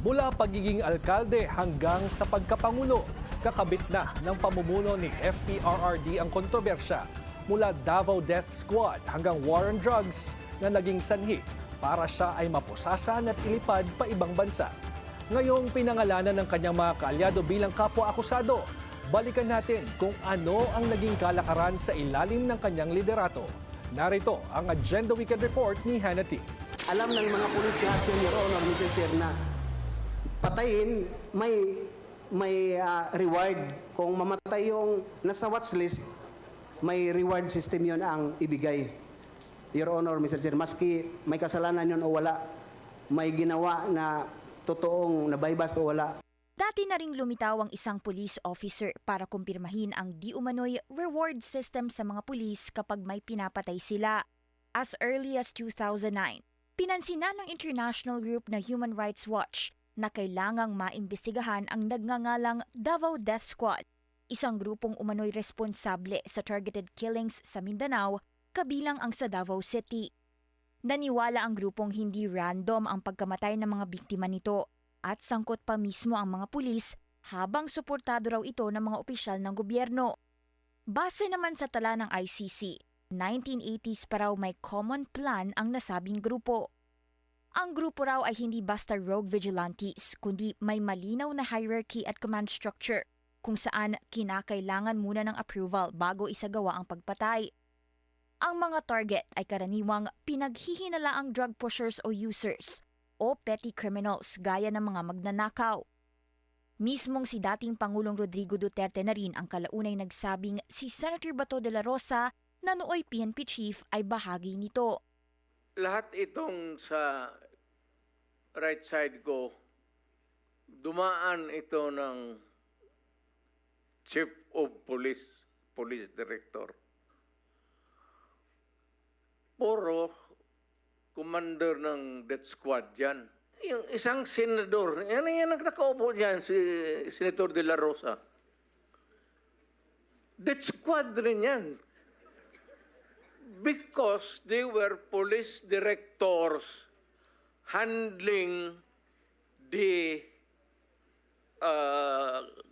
Mula pagiging alkalde hanggang sa pagkapangulo, kakabit na ng pamumuno ni FPRRD ang kontrobersya. Mula Davao Death Squad hanggang War on Drugs na naging sanhi para siya ay mapusasan at ilipad pa ibang bansa. Ngayong pinangalanan ng kanyang mga kaalyado bilang kapwa-akusado, balikan natin kung ano ang naging kalakaran sa ilalim ng kanyang liderato. Narito ang Agenda Weekend Report ni Hannah T. Alam ng mga pulis natin, Your Honor, Mr. Chair, na patayin, may reward. Kung mamatay yung nasa watch list, may reward system yon ang ibigay. Your Honor, Mr. Chair, maski may kasalanan yun o wala, may ginawa na totoong nabaybas o wala. Dati na ring lumitaw ang isang police officer para kumpirmahin ang di umano'y reward system sa mga pulis kapag may pinapatay sila. As early as 2009, pinansinan ng international group na Human Rights Watch na kailangang maimbestigahan ang nagngangalang Davao Death Squad, isang grupong umano'y responsable sa targeted killings sa Mindanao, kabilang ang sa Davao City. Naniwala ang grupong hindi random ang pagkamatay ng mga biktima nito at sangkot pa mismo ang mga pulis habang suportado raw ito ng mga opisyal ng gobyerno. Base naman sa tala ng ICC, 1980s pa raw may common plan ang nasabing grupo. Ang grupo raw ay hindi basta rogue vigilantes, kundi may malinaw na hierarchy at command structure kung saan kinakailangan muna ng approval bago isagawa ang pagpatay. Ang mga target ay karaniwang pinaghihinalaang drug pushers o users o petty criminals gaya ng mga magnanakaw. Mismong si dating Pangulong Rodrigo Duterte na rin ang kalaunay nagsabing si Senator Bato de la Rosa na nooy PNP chief ay bahagi nito. Lahat itong sa right side ko, dumaan ito ng Chief of Police, Police Director. Puro commander ng death squad yan. Yung isang senador, yan ang nakaupo dyan, si Senator De La Rosa. Death squad rin yan. Because they were police directors handling the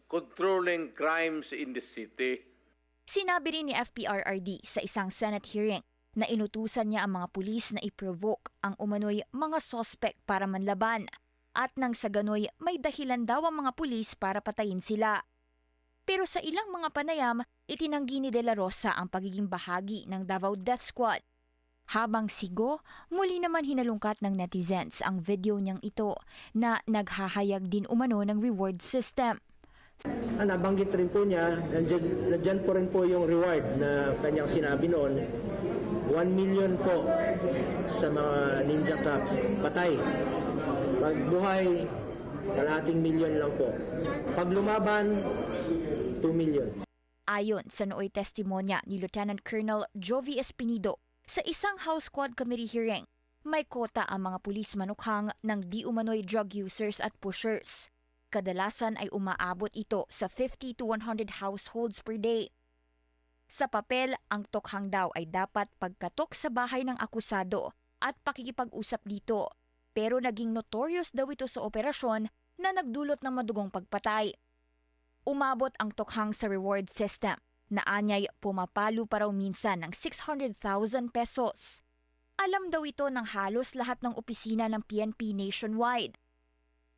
controlling crimes in the city. Sinabi rin ni FPRRD sa isang Senate hearing na inutusan niya ang mga pulis na i-provoke ang umano'y mga sospek para manlaban at nang sa gano'y may dahilan daw ang mga pulis para patayin sila. Pero sa ilang mga panayam, itinanggi ni De La Rosa ang pagiging bahagi ng Davao Death Squad. Habang sigo, muli naman hinalungkat ng netizens ang video niyang ito na naghahayag din umano ng reward system. Nabanggit rin po niya, nandyan po rin po yung reward na kanyang sinabi noon, 1 million po sa mga ninja cops, patay. Pag buhay, kalahating milyon lang po. Pag lumaban, 2 million. Ayon sa nooy testimonya ni Lieutenant Colonel Jovi Espinido sa isang House Quad Committee hearing, may kota ang mga pulis manukhang ng di umano'y drug users at pushers. Kadalasan ay umaabot ito sa 50 to 100 households per day. Sa papel, ang tokhang daw ay dapat pagkatok sa bahay ng akusado at pakikipag-usap dito. Pero naging notorious daw ito sa operasyon na nagdulot ng madugong pagpatay. Umabot ang tokhang sa reward system na anyay pumapalo pa raw minsan ng 600,000 pesos. Alam daw ito ng halos lahat ng opisina ng PNP nationwide.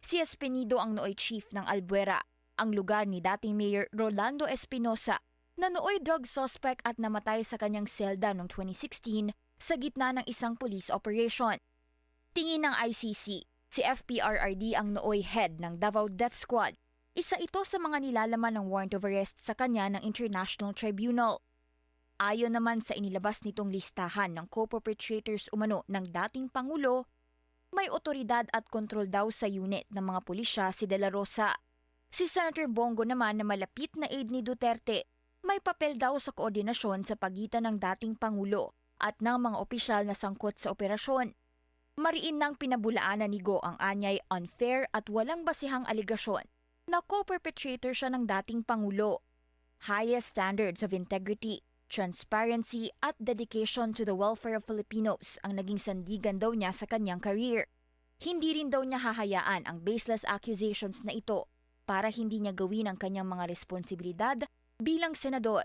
Si Espinido ang nooy chief ng Albuera, ang lugar ni dating Mayor Rolando Espinosa, na nooy drug suspect at namatay sa kanyang selda noong 2016 sa gitna ng isang police operation. Tingin ng ICC, si FPRRD ang nooy head ng Davao Death Squad. Isa ito sa mga nilalaman ng warrant of arrest sa kanya ng International Tribunal. Ayon naman sa inilabas nitong listahan ng co-perpetrators umano ng dating Pangulo, may otoridad at kontrol daw sa unit ng mga pulisya si De La Rosa. Si Senator Bongo naman na malapit na aide ni Duterte, may papel daw sa koordinasyon sa pagitan ng dating Pangulo at ng mga opisyal na sangkot sa operasyon. Mariin nang pinabulaanan ni Go ang anyay unfair at walang basihang aligasyon na co-perpetrator siya ng dating Pangulo. Highest standards of integrity, transparency at dedication to the welfare of Filipinos ang naging sandigan daw niya sa kanyang career. Hindi rin daw niya hahayaan ang baseless accusations na ito para hindi niya gawin ang kanyang mga responsibilidad bilang senador.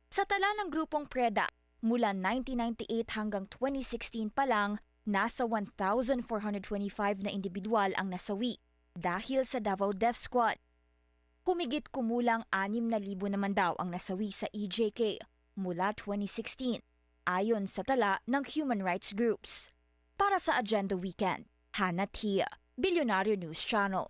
Sa tala ng grupong PREDA, mula 1998 hanggang 2016 pa lang, nasa 1,425 na individual ang nasawi dahil sa Davao Death Squad. Humigit kumulang 6,000 naman daw ang nasawi sa EJK mula 2016, ayon sa tala ng human rights groups. Para sa Agenda Weekend, Hannah Tia, Bilyonaryo News Channel.